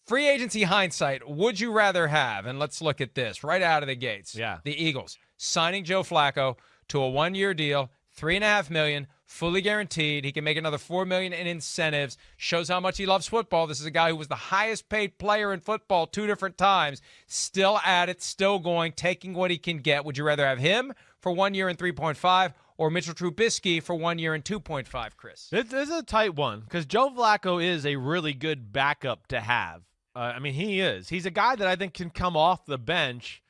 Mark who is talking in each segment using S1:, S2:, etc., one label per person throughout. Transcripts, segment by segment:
S1: free agency hindsight, would you rather have, and let's look at this right out of the gates.
S2: Yeah.
S1: The Eagles signing Joe Flacco to a 1-year deal, $3.5 million, fully guaranteed. He can make another $4 million in incentives. Shows how much he loves football. This is a guy who was the highest paid player in football 2 different times. Still at it, still going, taking what he can get. Would you rather have him for 1 year and 3.5 or Mitchell Trubisky for 1 year and 2.5, Chris?
S2: It's a tight one because Joe Flacco is a really good backup to have. He is. He's a guy that I think can come off the bench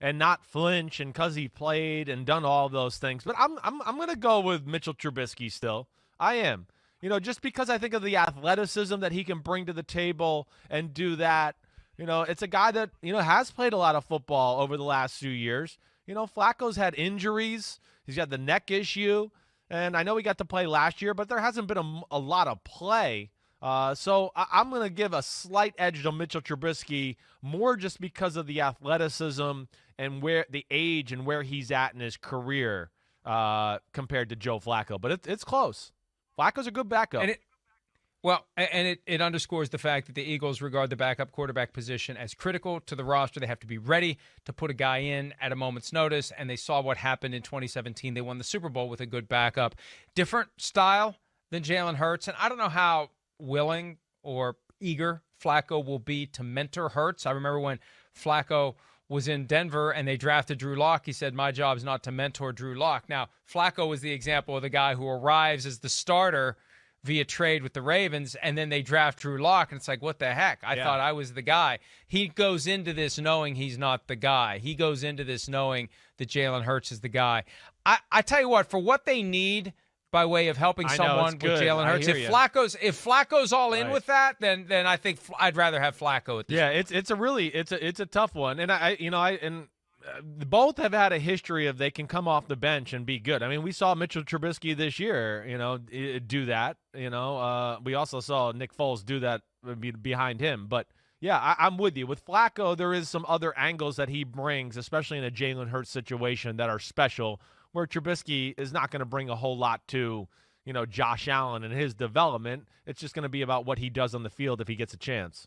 S2: and not flinch, and because he played and done all those things. But I'm going to go with Mitchell Trubisky still. I am. Just because I think of the athleticism that he can bring to the table and do that. It's a guy that, has played a lot of football over the last few years. Flacco's had injuries. He's got the neck issue. And I know he got to play last year, but there hasn't been a lot of play. So I'm going to give a slight edge to Mitchell Trubisky, more just because of the athleticism and where the age and where he's at in his career compared to Joe Flacco. But it's close. Flacco's a good backup.
S1: And it underscores the fact that the Eagles regard the backup quarterback position as critical to the roster. They have to be ready to put a guy in at a moment's notice, and they saw what happened in 2017. They won the Super Bowl with a good backup. Different style than Jalen Hurts, and I don't know how willing or eager Flacco will be to mentor Hurts. I remember when Flacco was in Denver and they drafted Drew Lock, he said, my job is not to mentor Drew Lock. Now, Flacco was the example of the guy who arrives as the starter via trade with the Ravens, and then they draft Drew Lock, and it's like, what the heck? I thought I was the guy. He goes into this knowing he's not the guy. He goes into this knowing that Jalen Hurts is the guy. I tell you what, for what they need by way of helping someone with Jalen Hurts, if Flacco's all in with that, then I think I'd rather have Flacco at this point.
S2: It's a tough one, and both have had a history of they can come off the bench and be good. I mean, we saw Mitchell Trubisky this year, do that. We also saw Nick Foles do that behind him. But yeah, I'm with you. With Flacco, there is some other angles that he brings, especially in a Jalen Hurts situation, that are special, where Trubisky is not going to bring a whole lot to, Josh Allen and his development. It's just going to be about what he does on the field if he gets a chance.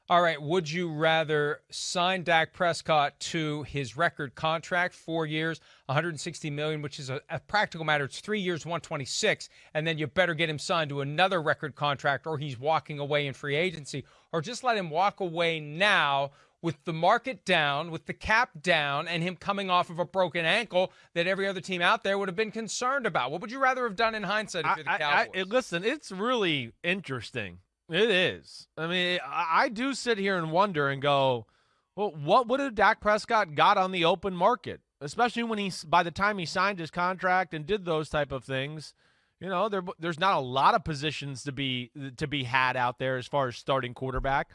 S1: All right, would you rather sign Dak Prescott to his record contract, 4 years, $160 million, which is a practical matter. It's 3 years, $126, and then you better get him signed to another record contract or he's walking away in free agency, or just let him walk away now with the market down, with the cap down, and him coming off of a broken ankle that every other team out there would have been concerned about? What would you rather have done in hindsight if you're the Cowboys?
S2: Listen, it's really interesting. It is. I mean, I do sit here and wonder and go, well, what would have Dak Prescott got on the open market? Especially when by the time he signed his contract and did those type of things, there's not a lot of positions to be had out there as far as starting quarterback.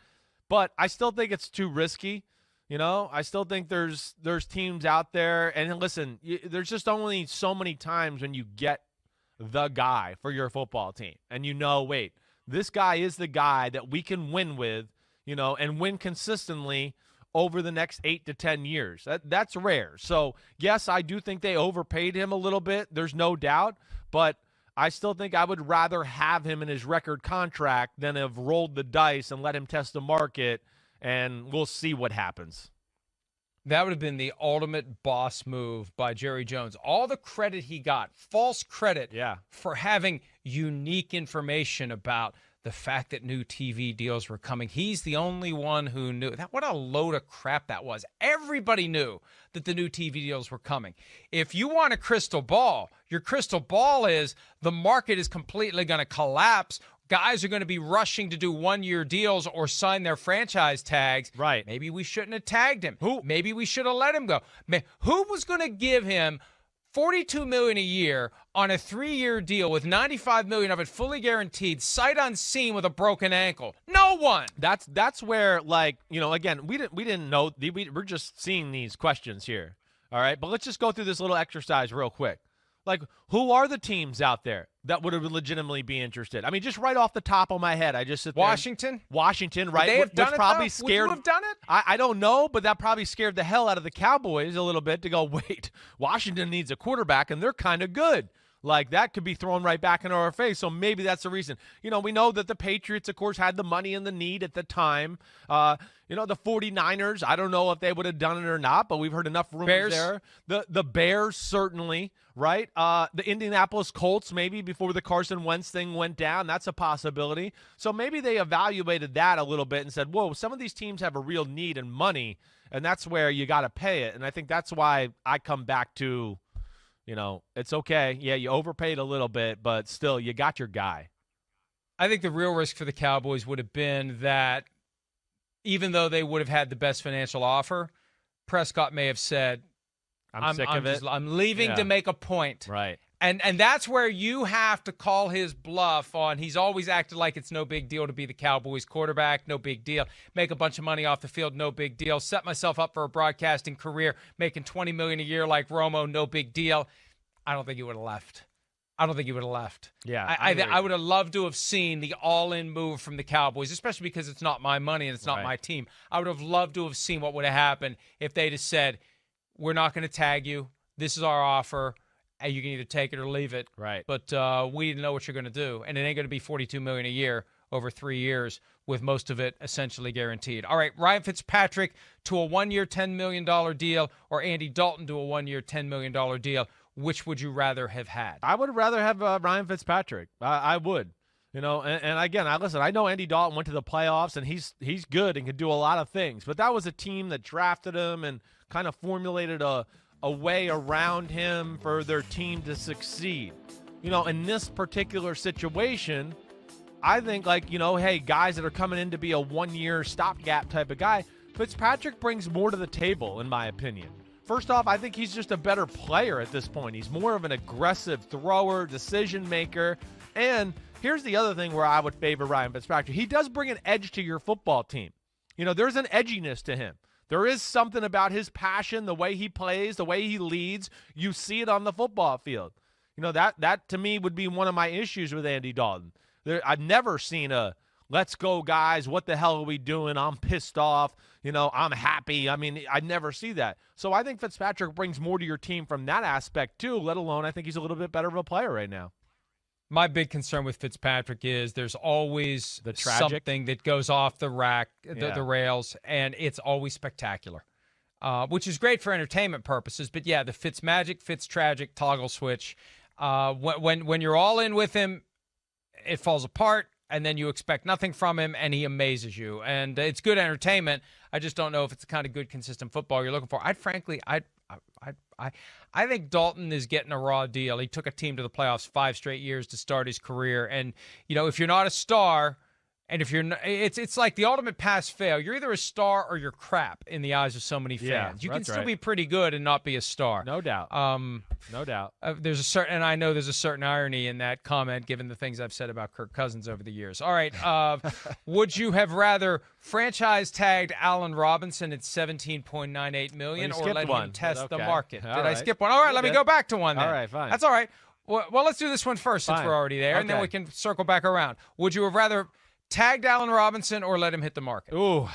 S2: But I still think it's too risky. I still think there's teams out there. And listen, there's just only so many times when you get the guy for your football team. And wait, this guy is the guy that we can win with, and win consistently over the next 8 to 10 years. That's rare. So, yes, I do think they overpaid him a little bit. There's no doubt. But I still think I would rather have him in his record contract than have rolled the dice and let him test the market, and we'll see what happens.
S1: That would have been the ultimate boss move by Jerry Jones. All the credit he got, false credit for having unique information about the fact that new TV deals were coming. He's the only one who knew. What a load of crap that was. Everybody knew that the new TV deals were coming. If you want a crystal ball, your crystal ball is the market is completely going to collapse. Guys are going to be rushing to do 1-year deals or sign their franchise tags.
S2: Right.
S1: Maybe we shouldn't have tagged him. Maybe we should have let him go. Who was going to give him $42 million a year on a 3-year deal with $95 million of it fully guaranteed, sight unseen with a broken ankle? No one.
S2: That's where, again, we didn't know. We're just seeing these questions here. All right, but let's just go through this little exercise real quick. Who are the teams out there that would have legitimately be interested? I mean, just right off the top of my head, I just sit there.
S1: Washington,
S2: right?
S1: They have done it.
S2: Probably
S1: Would you have done it?
S2: I don't know, but that probably scared the hell out of the Cowboys a little bit to go, wait, Washington needs a quarterback, and they're kind of good. Like, that could be thrown right back in our face. So maybe that's the reason. You know, we know that the Patriots, of course, had the money and the need at the time. You know, the 49ers, I don't know if they would have done it or not, but we've heard enough rumors
S1: Bears.
S2: there. The Bears, certainly, right? The Indianapolis Colts, maybe before the Carson Wentz thing went down. That's a possibility. So maybe they evaluated that a little bit and said, whoa, some of these teams have a real need and money, and that's where you got to pay it. And I think that's why I come back to, you know, it's okay. Yeah, you overpaid a little bit, but still, you got your guy.
S1: I think the real risk for the Cowboys would have been that even though they would have had the best financial offer, Prescott may have said,
S2: I'm sick of it.
S1: I'm leaving to make a point.
S2: Right.
S1: And that's where you have to call his bluff on. He's always acted like it's no big deal to be the Cowboys quarterback, no big deal. Make a bunch of money off the field, no big deal. Set myself up for a broadcasting career, making $20 million a year like Romo, no big deal. I don't think he would have left.
S2: Yeah,
S1: I would have loved to have seen the all-in move from the Cowboys, especially because it's not my money and it's not my team. I would have loved to have seen what would have happened if they'd have said, we're not going to tag you. This is our offer. And you can either take it or leave it.
S2: Right.
S1: But we didn't know what you're going to do. And it ain't going to be $42 million a year over 3 years with most of it essentially guaranteed. All right, Ryan Fitzpatrick to a one-year $10 million deal or Andy Dalton to a one-year $10 million deal. Which would you rather have had?
S2: I would rather have Ryan Fitzpatrick. I would. You know, and again, I know Andy Dalton went to the playoffs, and he's good and can do a lot of things. But that was a team that drafted him and kind of formulated a way around him for their team to succeed. You know, in this particular situation, I think, like, you know, hey, guys that are coming in to be a one-year stopgap type of guy, Fitzpatrick brings more to the table, in my opinion. First off, I think he's just a better player at this point. He's more of an aggressive thrower, decision maker. And here's the other thing where I would favor Ryan Fitzpatrick. He does bring an edge to your football team. You know, there's an edginess to him. There is something about his passion, the way he plays, the way he leads. You see it on the football field. You know, that to me would be one of my issues with Andy Dalton. I've never seen a, let's go, guys, what the hell are we doing? I'm pissed off. You know, I'm happy. I mean, I never see that. So I think Fitzpatrick brings more to your team from that aspect, too, let alone I think he's a little bit better of a player right now.
S1: My big concern with Fitzpatrick is there's always something that goes off the rails, and it's always spectacular, which is great for entertainment purposes. But, yeah, the Fitzmagic, Fitztragic toggle switch, when you're all in with him, it falls apart, and then you expect nothing from him, and he amazes you. And it's good entertainment. I just don't know if it's the kind of good, consistent football you're looking for. I think Dalton is getting a raw deal. He took a team to the playoffs 5 straight years to start his career. And, you know, if you're not a star, and if you're not, it's like the ultimate pass-fail. You're either a star or you're crap in the eyes of so many fans.
S2: Yeah,
S1: you can still be pretty good and not be a star.
S2: No doubt. No doubt.
S1: There's a certain, and I know there's a certain irony in that comment, given the things I've said about Kirk Cousins over the years. All right. Would you have rather franchise tagged Allen Robinson at $17.98 million or let him test the market? Did I skip one? All right, let me go back to one then.
S2: All right, fine.
S1: That's all right. Well, let's do this one first since we're already there, and then we can circle back around. Would you have rather tagged Allen Robinson or let him hit the market?
S2: Ooh.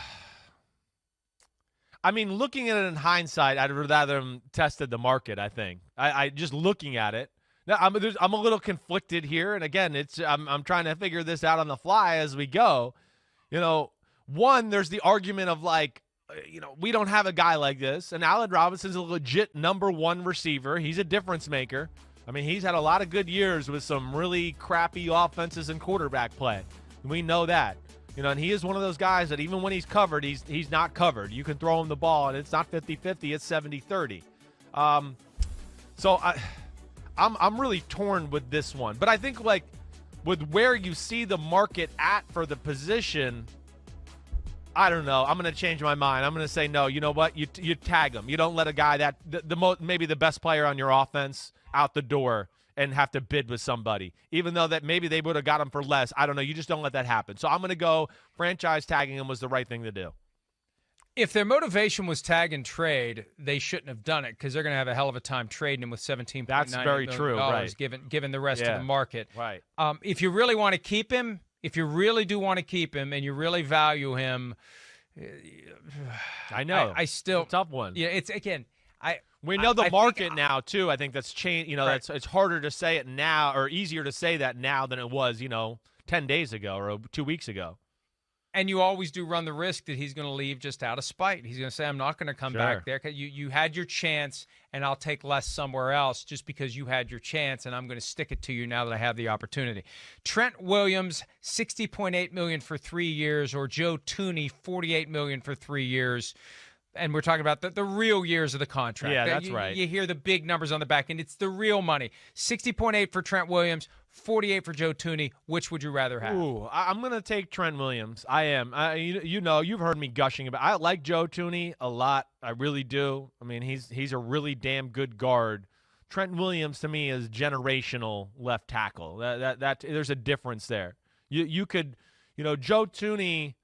S2: I mean, looking at it in hindsight, I'd rather him tested the market, I think. I just looking at it. Now, I'm a little conflicted here, and again, I'm trying to figure this out on the fly as we go. You know, one, there's the argument of like, you know, we don't have a guy like this, and Allen Robinson's a legit number 1 receiver. He's a difference maker. I mean, he's had a lot of good years with some really crappy offenses and quarterback play. We know that. You know, and he is one of those guys that even when he's covered, he's not covered. You can throw him the ball, and it's not 50-50, it's 70-30. So I'm really torn with this one. But I think, like, with where you see the market at for the position, I don't know. I'm going to change my mind. I'm going to say, no, you know what? You tag him. You don't let a guy that maybe the best player on your offense out the door and have to bid with somebody, even though that maybe they would have got him for less. I don't know. You just don't let that happen. So I'm going to go franchise tagging him was the right thing to do.
S1: If their motivation was tag and trade, they shouldn't have done it because they're going to have a hell of a time trading him with $17.9
S2: That's very true, right?
S1: Given the rest of the market.
S2: Right.
S1: If you really want to keep him, if you really do want to keep him and you really value him,
S2: I know.
S1: I still
S2: it's a tough one.
S1: Yeah, it's again.
S2: We know the
S1: I
S2: market
S1: think,
S2: now too. I think that's changed. You know,
S1: right.
S2: it's harder to say it now, or easier to say that now than it was, 10 days ago or 2 weeks ago.
S1: And you always do run the risk that he's going to leave just out of spite. He's going to say, I'm not going to come back there. You had your chance, and I'll take less somewhere else just because you had your chance, and I'm going to stick it to you now that I have the opportunity. Trent Williams, $60.8 million for 3 years, or Joe Thuney, $48 million for 3 years. And we're talking about the real years of the contract.
S2: Yeah, that's right.
S1: You hear the big numbers on the back end. It's the real money. 60.8 for Trent Williams, 48 for Joe Thuney. Which would you rather have?
S2: Ooh, I'm going to take Trent Williams. I am. You've heard me gushing about. I like Joe Thuney a lot. I really do. I mean, he's a really damn good guard. Trent Williams to me is generational left tackle. That there's a difference there. You could, Joe Thuney,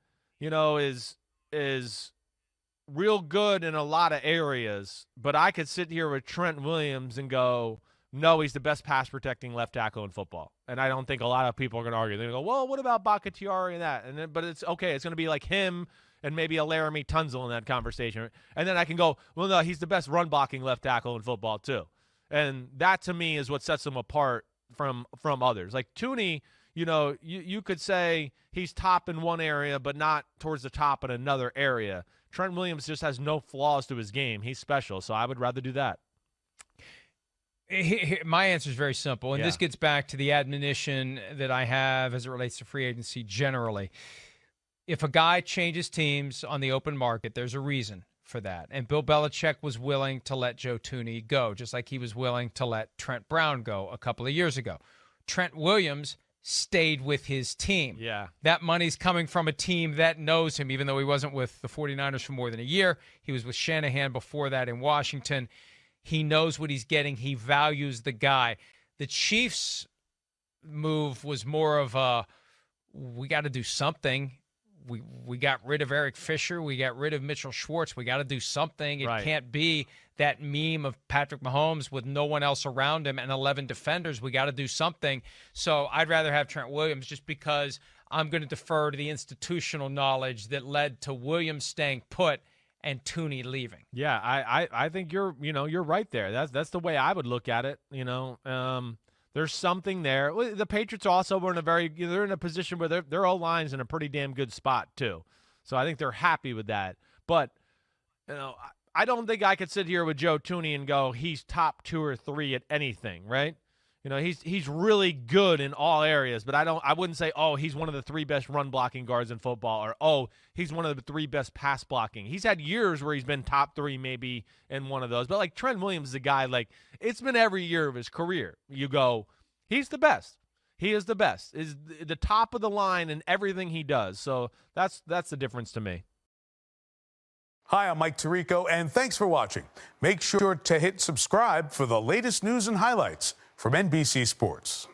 S2: is real good in a lot of areas, but I could sit here with Trent Williams and go, no, he's the best pass protecting left tackle in football. And I don't think a lot of people are going to argue. They're going to go, well, what about Bakhtiari and that? But it's okay. It's going to be like him and maybe a Laramie Tunzel in that conversation. And then I can go, well, no, he's the best run blocking left tackle in football too. And that to me is what sets him apart from others. Like Thuney, you could say he's top in one area, but not towards the top in another area. Trent Williams just has no flaws to his game. He's special, so I would rather do that.
S1: My answer is very simple, and this gets back to the admonition that I have as it relates to free agency generally. If a guy changes teams on the open market, there's a reason for that. And Bill Belichick was willing to let Joe Thuney go, just like he was willing to let Trent Brown go a couple of years ago. Trent Williams stayed with his team.
S2: Yeah.
S1: That money's coming from a team that knows him, even though he wasn't with the 49ers for more than a year. He was with Shanahan before that in Washington. He knows what he's getting. He values the guy. The Chiefs' move was more of a, we got to do something. We got rid of Eric Fisher. We got rid of Mitchell Schwartz. We got to do something. It can't be that meme of Patrick Mahomes with no one else around him and 11 defenders. We got to do something. So I'd rather have Trent Williams just because I'm going to defer to the institutional knowledge that led to Williams staying put and Thuney leaving.
S2: Yeah, I think you're right there. That's the way I would look at it. There's something there. The Patriots also were they're in a position where their O-line's in a pretty damn good spot too. So I think they're happy with that. But I don't think I could sit here with Joe Thuney and go, he's top 2 or 3 at anything, right? He's really good in all areas, but I wouldn't say, oh, he's one of the 3 best run blocking guards in football, or oh, he's one of the 3 best pass blocking. He's had years where he's been top 3 maybe in one of those. But like Trent Williams is a guy, like, it's been every year of his career. You go, he's the best. He is the best. Is the top of the line in everything he does. So that's the difference to me.
S3: Hi, I'm Mike Tirico, and thanks for watching. Make sure to hit subscribe for the latest news and highlights from NBC Sports.